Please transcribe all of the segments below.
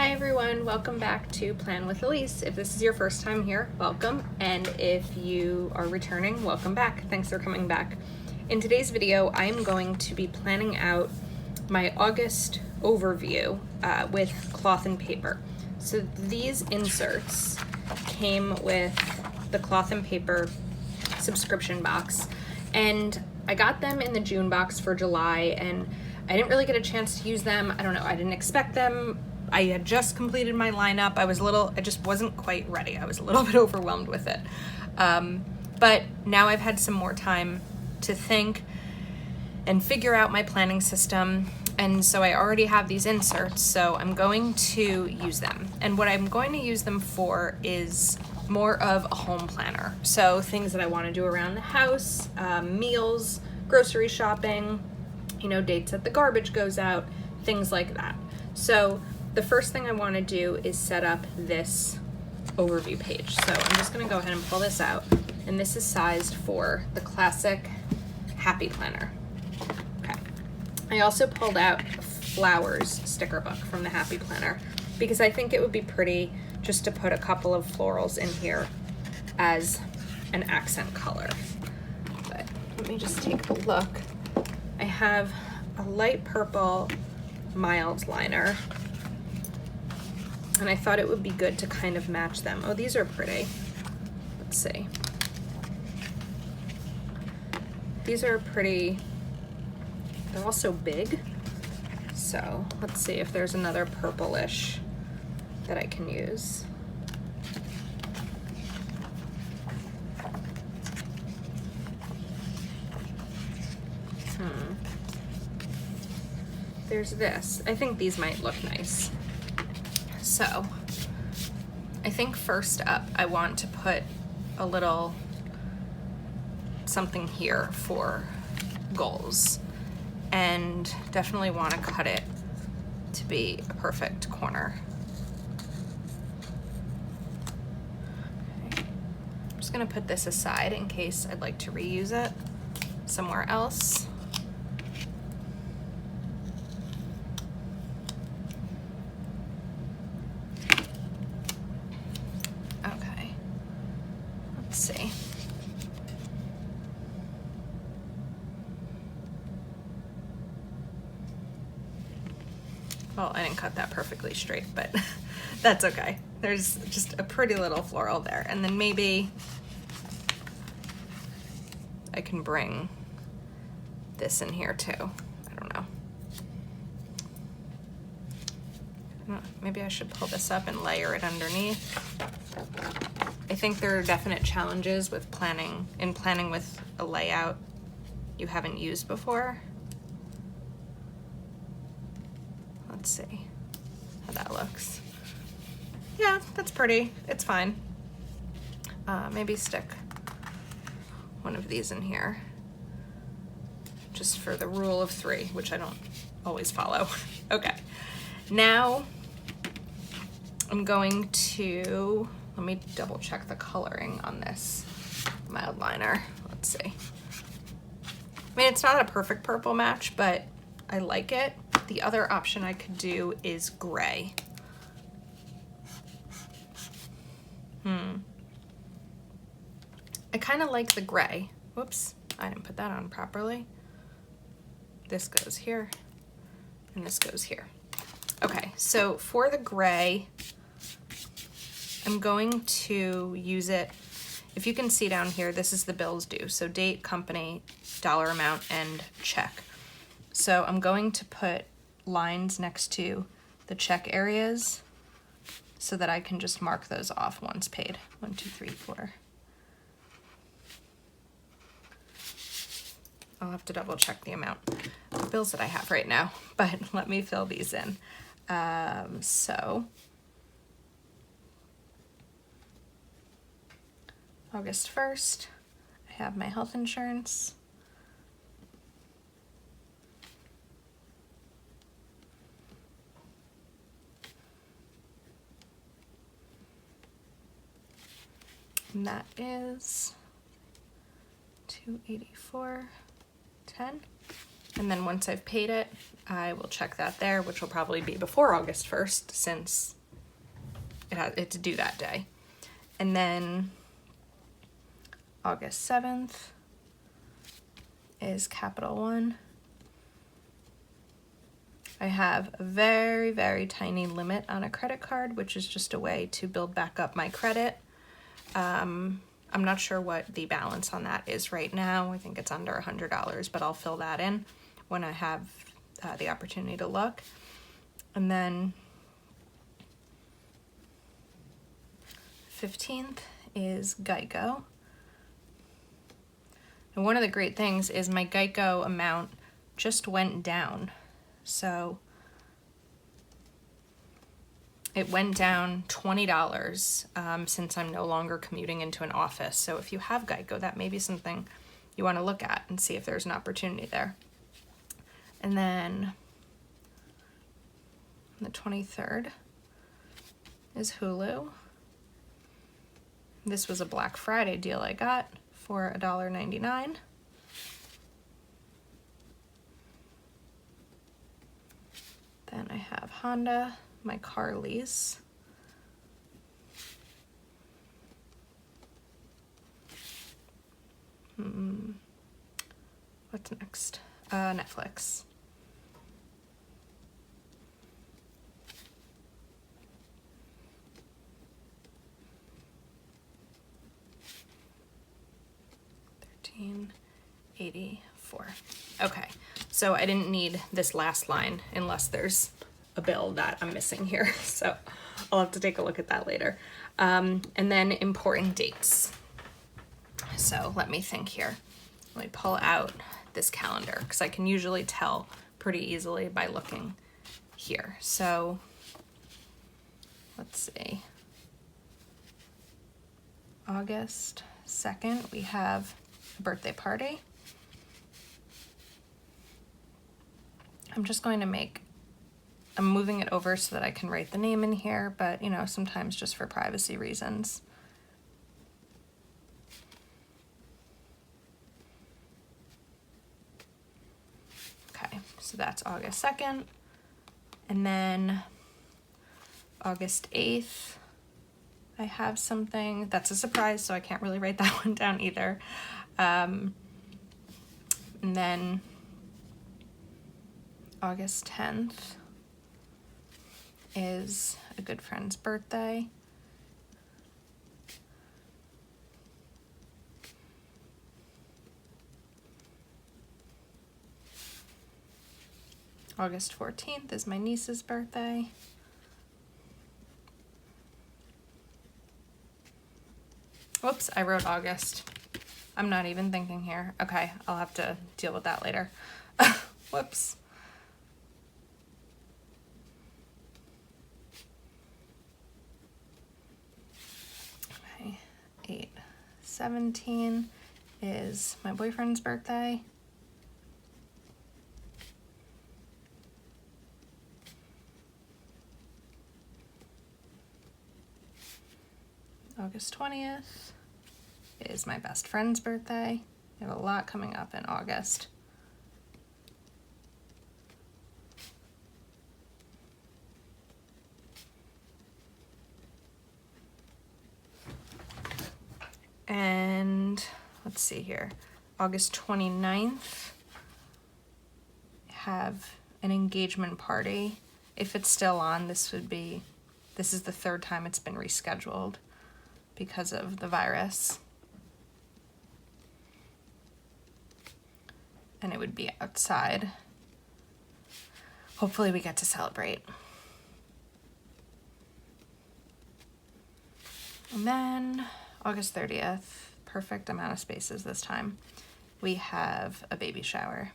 Hi everyone, welcome back to Plan with Elise. If this is your first time here, welcome, and if you are returning, welcome back. Thanks for coming back. In today's video, I'm going to be planning out my August overview with cloth and paper. So these inserts came with the cloth and paper subscription box, and I got them in the June box for July, and I didn't really get a chance to use them. I don't know, I didn't expect them. I had just completed my lineup. I just wasn't quite ready. I was a little bit overwhelmed with it. But now I've had some more time to think and figure out my planning system. And so I already have these inserts, so I'm going to use them. And what I'm going to use them for is more of a home planner. So things that I want to do around the house, meals, grocery shopping, dates that the garbage goes out, things like that. So the first thing I want to do is set up this overview page. So I'm just going to go ahead and pull this out, and this is sized for the classic Happy Planner. Okay. I also pulled out Flowers sticker book from the Happy Planner because I think it would be pretty just to put a couple of florals in here as an accent color. But let me just take a look. I have a light purple mild liner, and I thought it would be good to kind of match them. Oh, these are pretty. Let's see. These are pretty, they're also big. So let's see if there's another purplish that I can use. There's this. I think these might look nice. So I think first up, I want to put a little something here for goals, and definitely want to cut it to be a perfect corner. Okay. I'm just gonna put this aside in case I'd like to reuse it somewhere else. See. Well, I didn't cut that perfectly straight, but that's okay. There's just a pretty little floral there. And then maybe I can bring this in here too. I don't know. Maybe I should pull this up and layer it underneath. I think there are definite challenges with planning with a layout you haven't used before. Let's see how that looks. Yeah, that's pretty. It's fine. Maybe stick one of these in here just for the rule of 3, which I don't always follow. Okay, now I'm going to, let me double check the coloring on this mild liner. Let's see. I mean, it's not a perfect purple match, but I like it. The other option I could do is gray. I kind of like the gray. Whoops, I didn't put that on properly. This goes here, and this goes here. Okay, so for the gray, I'm going to use it. If you can see down here, this is the bills due. So date, company, dollar amount, and check. So I'm going to put lines next to the check areas so that I can just mark those off once paid. 1, 2, 3, 4. I'll have to double check the amount of bills that I have right now, but let me fill these in. So August 1st, I have my health insurance. And that is $284.10. And then once I've paid it, I will check that there, which will probably be before August 1st since it's due that day. And then August 7th is Capital One. I have a very, very tiny limit on a credit card, which is just a way to build back up my credit. I'm not sure what the balance on that is right now. I think it's under $100, but I'll fill that in when I have the opportunity to look. And then 15th is Geico. And one of the great things is my Geico amount just went down. So it went down $20 since I'm no longer commuting into an office. So if you have Geico, that may be something you want to look at and see if there's an opportunity there. And then the 23rd is Hulu. This was a Black Friday deal I got for $1.99. Then I have Honda, my car lease. What's next? Netflix. $13.84. Okay, so I didn't need this last line unless there's a bill that I'm missing here. So I'll have to take a look at that later. And then important dates. So let me think here. Let me pull out this calendar because I can usually tell pretty easily by looking here. So let's see. August 2nd, we have a birthday party. I'm moving it over so that I can write the name in here, but you know, sometimes just for privacy reasons. Okay, so that's August 2nd. And then August 8th, I have something that's a surprise, so I can't really write that one down either. And then August 10th is a good friend's birthday. August 14th is my niece's birthday. Whoops, I wrote August. I'm not even thinking here. Okay, I'll have to deal with that later. Whoops. Okay, 8/17 is my boyfriend's birthday. August 20th is my best friend's birthday. I have a lot coming up in August. And let's see here. August 29th, I have an engagement party. If it's still on, this is the third time it's been rescheduled because of the virus. And it would be outside. Hopefully we get to celebrate. And then August 30th, perfect amount of spaces this time, we have a baby shower.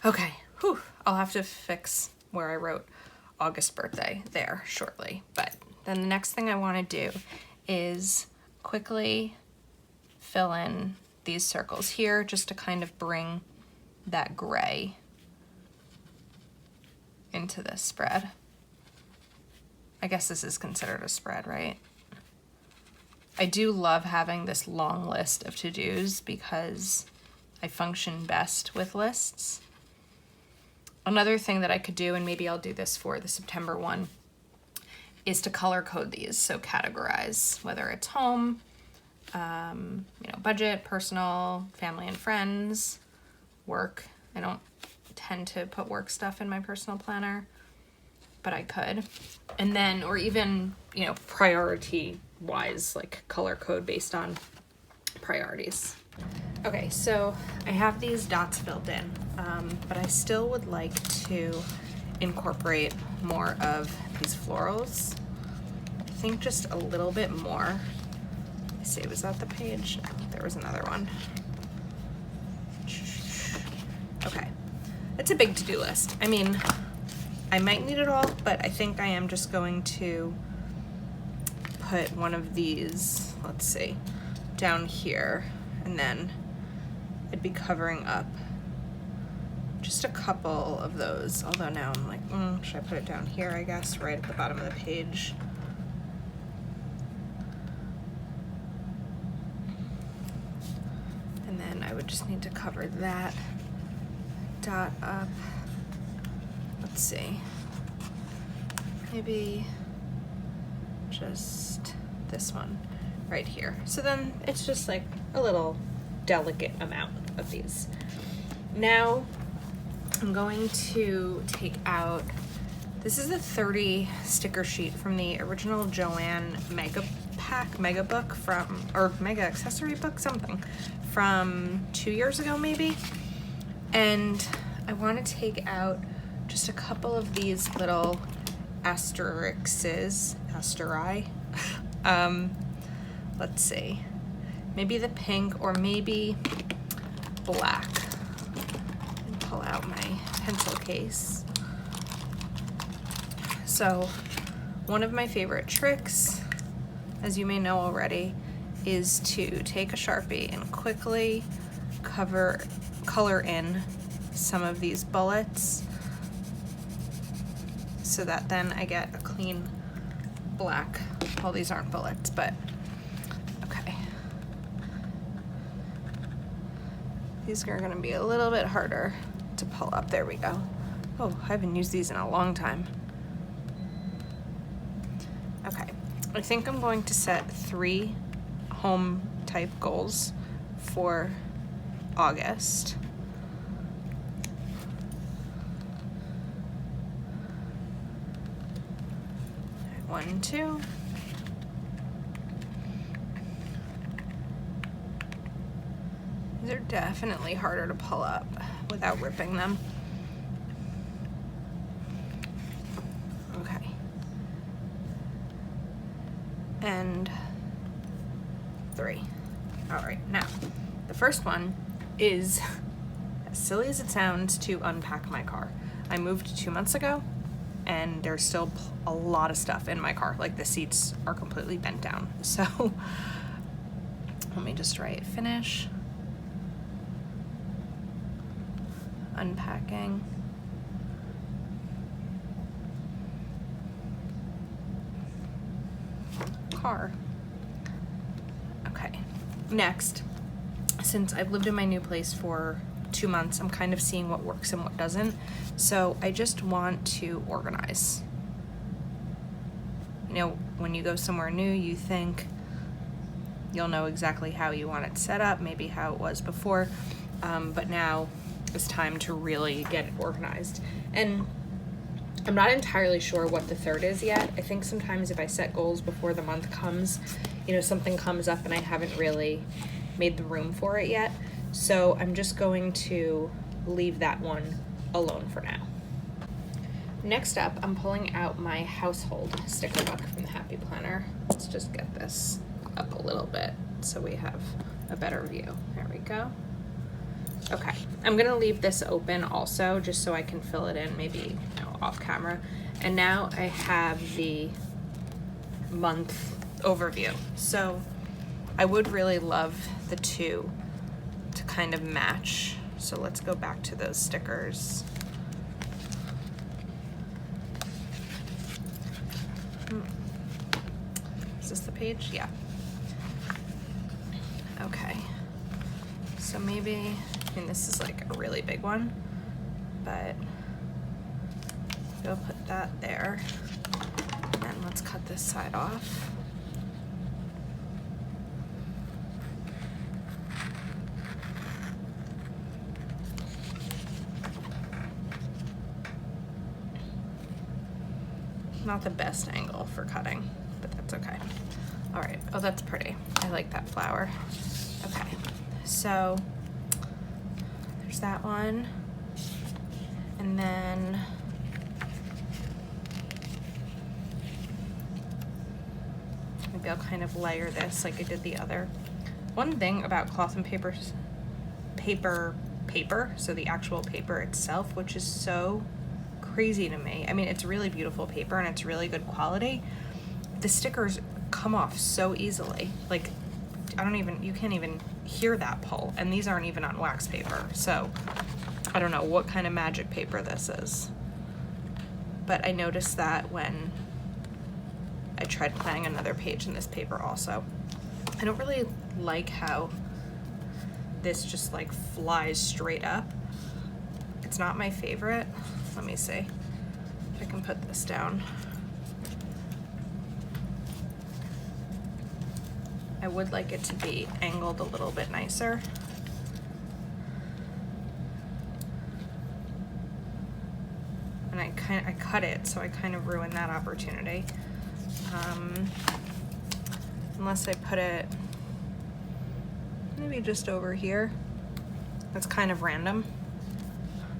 Okay, whew, I'll have to fix where I wrote August birthday there shortly. But then the next thing I want to do is quickly fill in these circles here just to kind of bring that gray into this spread. I guess this is considered a spread, right? I do love having this long list of to-dos because I function best with lists. Another thing that I could do, and maybe I'll do this for the September one, is to color code these. So categorize whether it's home, budget, personal, family and friends, work. I don't tend to put work stuff in my personal planner, but I could. And then, or even, priority wise, like color code based on priorities. Okay, so I have these dots filled in, but I still would like to incorporate more of these florals. I think just a little bit more. Let's see, was that the page? No, there was another one. Okay, it's a big to-do list. I mean, I might need it all, but I think I am just going to put one of these, let's see, down here, and then I'd be covering up just a couple of those, although now I'm like, should I put it down here, I guess, right at the bottom of the page? And then I would just need to cover that dot up. Let's see, maybe just this one right here. So then it's just like a little delicate amount of these. Now I'm going to take out, this is a 30 sticker sheet from the original Joann Mega Book from, or Mega Accessory Book, something, from 2 years ago maybe. And I want to take out just a couple of these little asteri. Let's see, maybe the pink or maybe black. And pull out my pencil case. So one of my favorite tricks, as you may know already, is to take a Sharpie and quickly color in some of these bullets so that then I get a clean black. Well, these aren't bullets, but okay. These are gonna be a little bit harder to pull up. There we go. Oh, I haven't used these in a long time. Okay, I think I'm going to set 3 home type goals for August. One, two. These are definitely harder to pull up without ripping them. Okay. And 3. All right, now, the first one is, as silly as it sounds, to unpack my car. I moved 2 months ago, and there's still a lot of stuff in my car. Like, the seats are completely bent down. So let me just write finish. Unpacking. Car. Okay, next, since I've lived in my new place for 2 months, I'm kind of seeing what works and what doesn't. So I just want to organize. You know, when you go somewhere new, you think you'll know exactly how you want it set up, maybe how it was before, but now it's time to really get it organized. And I'm not entirely sure what the third is yet. I think sometimes if I set goals before the month comes, something comes up and I haven't really made the room for it yet. So I'm just going to leave that one alone for now. Next up, I'm pulling out my household sticker book from the Happy Planner. Let's just get this up a little bit so we have a better view. There we go. Okay, I'm gonna leave this open also just so I can fill it in, maybe off camera. And now I have the month overview. So I would really love the two to kind of match. So let's go back to those stickers. Is this the page? Yeah. Okay. So maybe I mean, this is like a really big one, but we'll put that there. And let's cut this side off. Not the best angle for cutting, but that's okay. All right, oh, that's pretty. I like that flower. Okay, so there's that one. And then maybe I'll kind of layer this like I did the other. One thing about cloth and paper, so the actual paper itself, which is so crazy to me. I mean, it's really beautiful paper and it's really good quality. The stickers come off so easily. Like, you can't even hear that pull. And these aren't even on wax paper. So I don't know what kind of magic paper this is. But I noticed that when I tried planning another page in this paper also. I don't really like how this just like flies straight up. It's not my favorite. Let me see if I can put this down. I would like it to be angled a little bit nicer. And I cut it, so I kind of ruined that opportunity. Unless I put it maybe just over here. That's kind of random,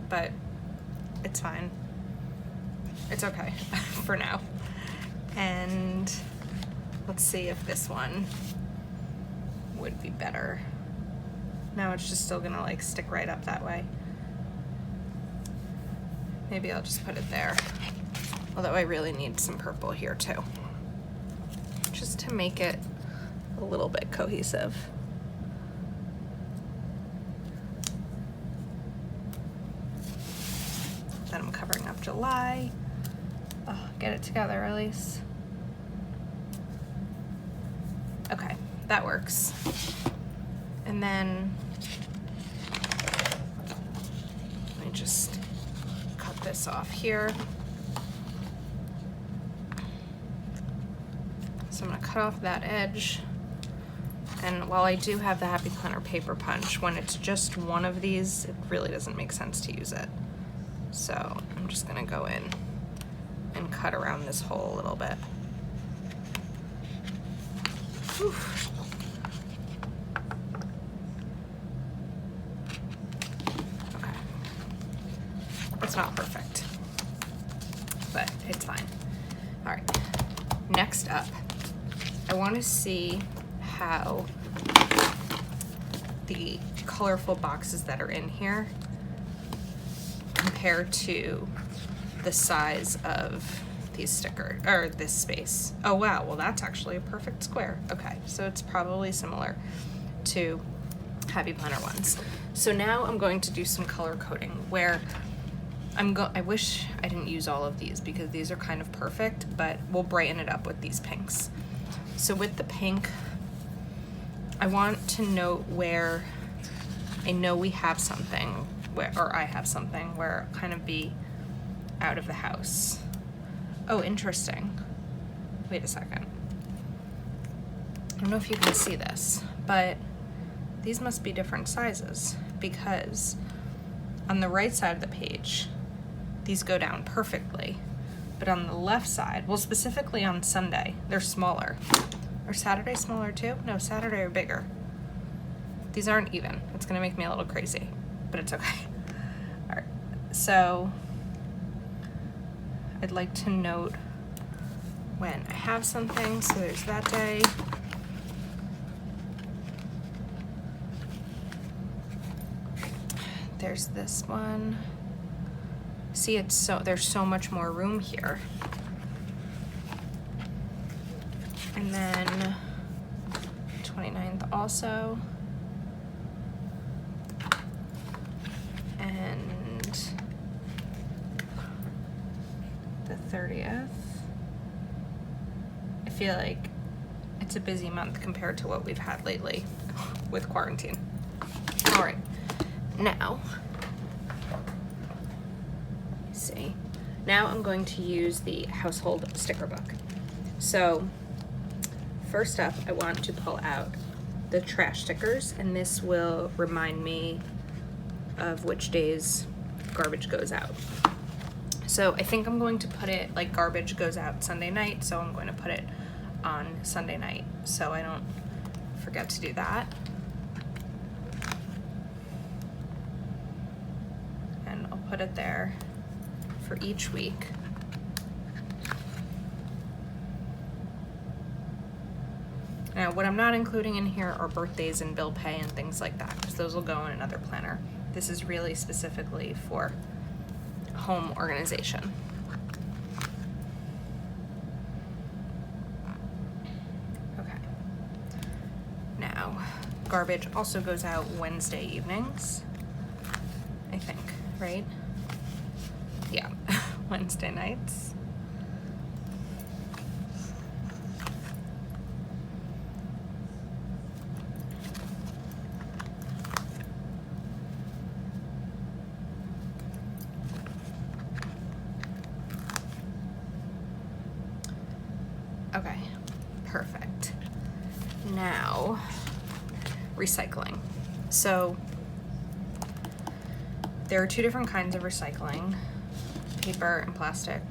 but it's fine. It's okay for now. And let's see if this one would be better. No, it's just still gonna like stick right up that way. Maybe I'll just put it there. Although I really need some purple here too, just to make it a little bit cohesive. Then I'm covering up July. Oh, get it together, Elise. Okay, that works. And then let me just cut this off here. So I'm gonna cut off that edge. And while I do have the Happy Planner paper punch, when it's just one of these, it really doesn't make sense to use it. So I'm just gonna go in and cut around this hole a little bit. Whew. Okay. It's not perfect, but it's fine. All right, next up, I wanna see how the colorful boxes that are in here compare to the size of these stickers, or this space. Oh wow, well that's actually a perfect square. Okay, so it's probably similar to Happy Planner ones. So now I'm going to do some color coding where I wish I didn't use all of these because these are kind of perfect, but we'll brighten it up with these pinks. So with the pink, I want to note where I know we have something, or I have something where it'll kind of be out of the house. Oh, interesting. Wait a second. I don't know if you can see this, but these must be different sizes because on the right side of the page, these go down perfectly. But on the left side, well, specifically on Sunday, they're smaller. Are Saturday smaller too? No, Saturday are bigger. These aren't even. It's gonna make me a little crazy, but it's okay. All right, so I'd like to note when I have something. So there's that day. There's this one. See, there's so much more room here. And then 29th also. And the 30th. I feel like it's a busy month compared to what we've had lately with quarantine. All right, Now, now I'm going to use the household sticker book. So first up, I want to pull out the trash stickers, and this will remind me of which days garbage goes out. So I think I'm going to put it, like, garbage goes out Sunday night, so I'm going to put it on Sunday night so I don't forget to do that. And I'll put it there for each week. Now, what I'm not including in here are birthdays and bill pay and things like that, because those will go in another planner. This is really specifically for home organization. Okay. Now, garbage also goes out Wednesday evenings, I think, right? Yeah, Wednesday nights. Okay, perfect. Now, recycling. So there are two different kinds of recycling, paper and plastic,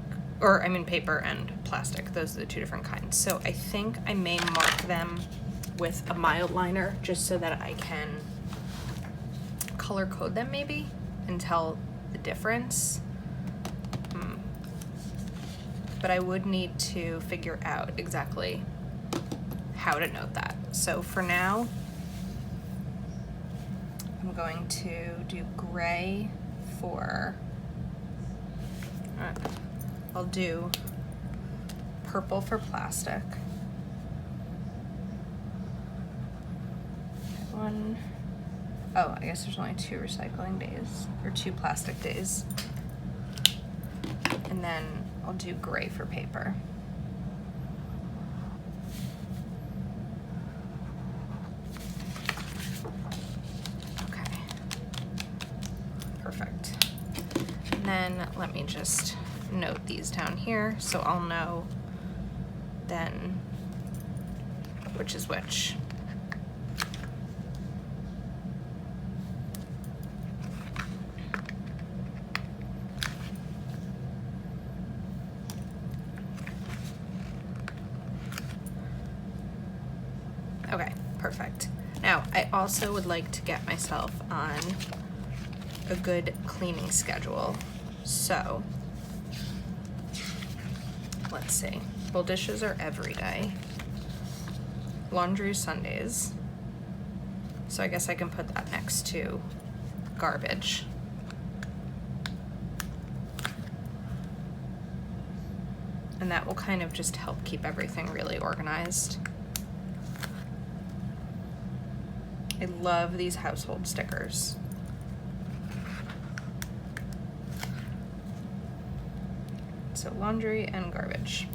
or I mean paper and plastic. Those are the two different kinds. So I think I may mark them with a mild liner just so that I can color code them maybe and tell the difference. But I would need to figure out exactly how to note that. So for now, I'm going to do gray for, I'll do purple for plastic. One, oh, I guess there's only 2 recycling days, or 2 plastic days. And then I'll do gray for paper. Okay, perfect. And then let me just note these down here so I'll know then which is which. Okay, perfect. Now, I also would like to get myself on a good cleaning schedule. So, let's see. Well, dishes are every day. Laundry is Sundays. So I guess I can put that next to garbage. And that will kind of just help keep everything really organized. I love these household stickers. So laundry and garbage.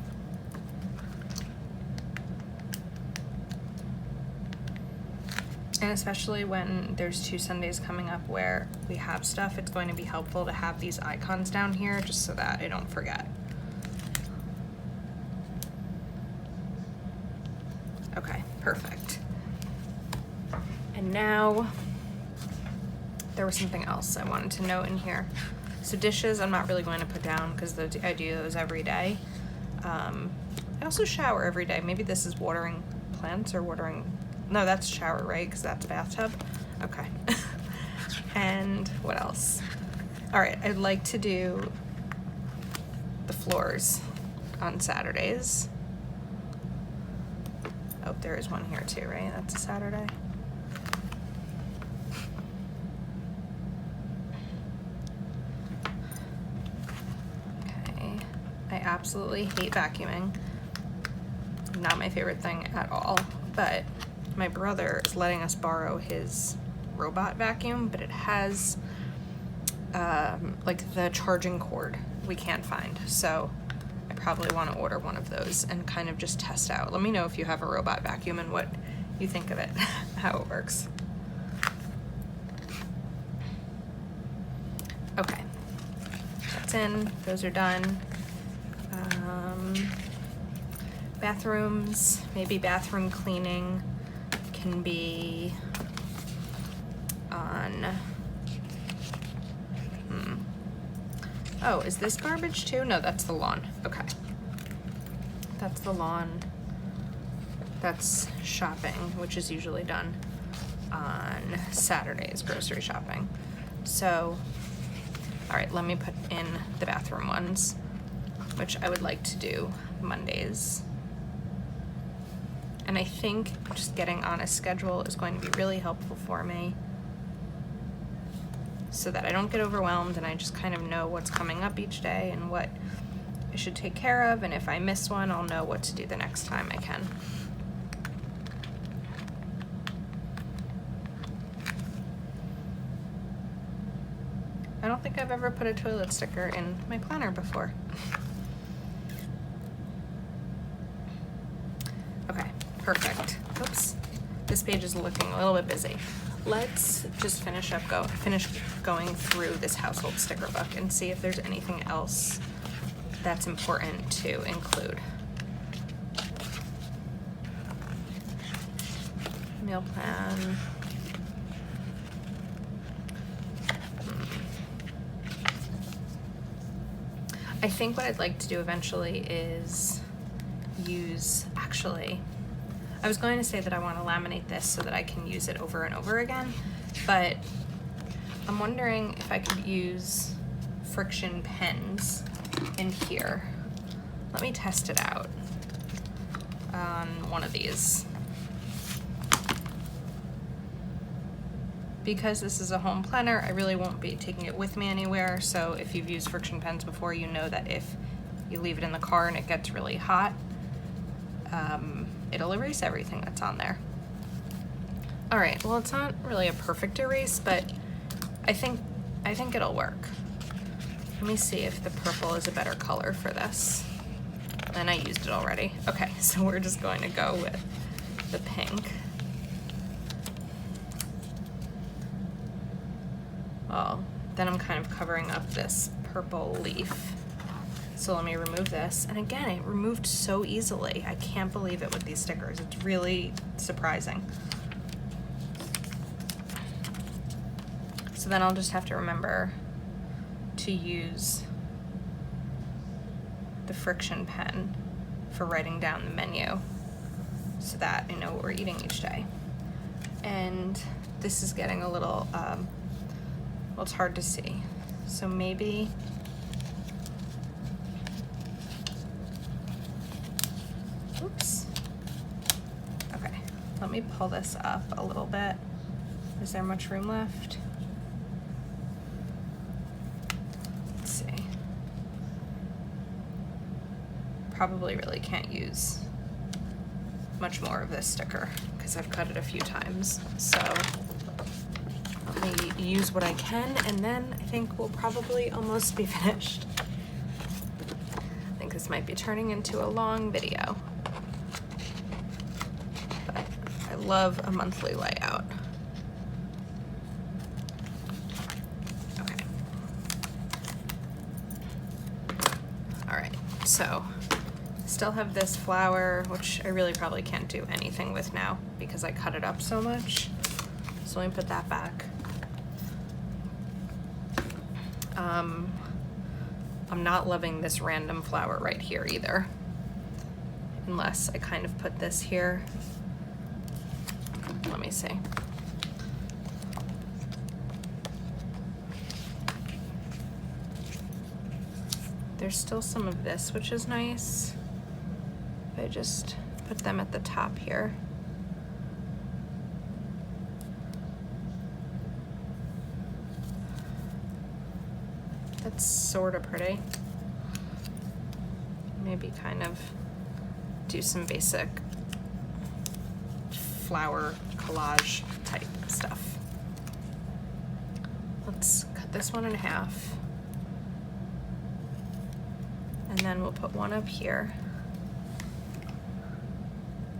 And especially when there's 2 Sundays coming up where we have stuff, it's going to be helpful to have these icons down here just so that I don't forget. Okay, perfect. And now, there was something else I wanted to note in here. So dishes, I'm not really going to put down because I do those every day. I also shower every day. Maybe this is watering plants or watering, no, that's shower, right? Because that's bathtub. Okay. And what else? All right, I'd like to do the floors on Saturdays. Oh, there is one here too, right? That's a Saturday. Okay. I absolutely hate vacuuming. Not my favorite thing at all, but my brother is letting us borrow his robot vacuum, but it has like the charging cord we can't find. So I probably want to order one of those and kind of just test out. Let me know if you have a robot vacuum and what you think of it, how it works. Okay, that's in, those are done. Bathrooms, maybe bathroom cleaning can be on, oh, is this garbage too? No, that's the lawn. Okay. That's the lawn. That's shopping, which is usually done on Saturdays, grocery shopping. So, all right, let me put in the bathroom ones, which I would like to do Mondays. And I think just getting on a schedule is going to be really helpful for me so that I don't get overwhelmed and I just kind of know what's coming up each day and what I should take care of, and if I miss one, I'll know what to do the next time I can. I don't think I've ever put a toilet sticker in my planner before. Okay, perfect. Oops, this page is looking a little bit busy. Let's just finish going through this household sticker book and see if there's anything else that's important to include. Meal plan. I think what I'd like to do eventually is actually, I was going to say that I want to laminate this so that I can use it over and over again, but I'm wondering if I could use friction pens in here. Let me test it out on one of these. Because this is a home planner, I really won't be taking it with me anywhere, so if you've used friction pens before, you know that if you leave it in the car and it gets really hot, it'll erase everything that's on there. All right, well, it's not really a perfect erase, but I think it'll work. Let me see if the purple is a better color for this. And I used it already. Okay, so we're just going to go with the pink. Well, then I'm kind of covering up this purple leaf. So let me remove this. And again, it removed so easily. I can't believe it with these stickers. It's really surprising. So then I'll just have to remember to use the friction pen for writing down the menu so that I know what we're eating each day. And this is getting a little, well, it's hard to see. So maybe oops. Okay, let me pull this up a little bit. Is there much room left? Let's see. Probably really can't use much more of this sticker because I've cut it a few times. So let me use what I can, and then I think we'll probably almost be finished. I think this might be turning into a long video. I love a monthly layout. Okay. All right, so still have this flower, which I really probably can't do anything with now because I cut it up so much. So let me put that back. I'm not loving this random flower right here either, unless I kind of put this here. Let me see. There's still some of this, which is nice. I just put them at the top here. That's sort of pretty. Maybe kind of do some basic flower collage type stuff. Let's cut this one in half. And then we'll put one up here.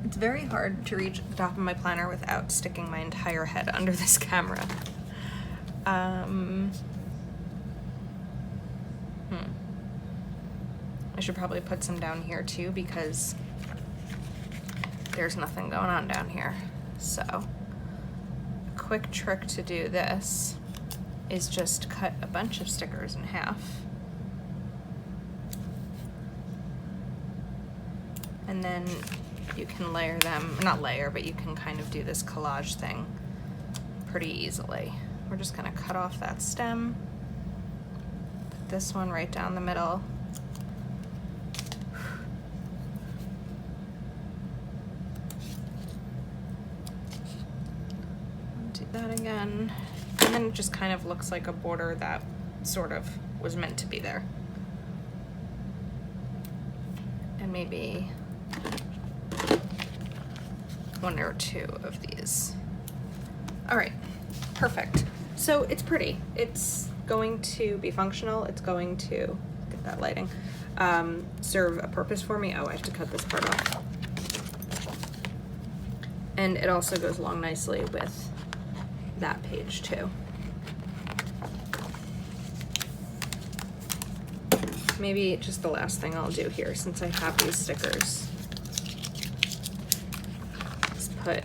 It's very hard to reach the top of my planner without sticking my entire head under this camera. I should probably put some down here too because there's nothing going on down here. So a quick trick to do this is just cut a bunch of stickers in half. And then you can layer them, not layer, but you can kind of do this collage thing pretty easily. We're just gonna cut off that stem, put this one right down the middle. Do that again. And then it just kind of looks like a border that sort of was meant to be there. And maybe one or two of these. All right, perfect. So it's pretty. It's going to be functional. It's going to, get that lighting, serve a purpose for me. Oh, I have to cut this part off. And it also goes along nicely with that page too. Maybe just the last thing I'll do here, since I have these stickers, is put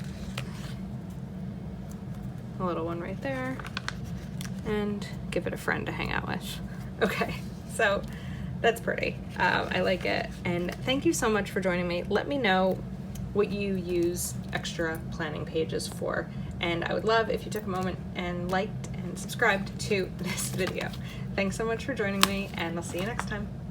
a little one right there and give it a friend to hang out with. Okay, so that's pretty. I like it. And thank you so much for joining me. Let me know what you use extra planning pages for. And I would love if you took a moment and liked and subscribed to this video. Thanks so much for joining me, and I'll see you next time.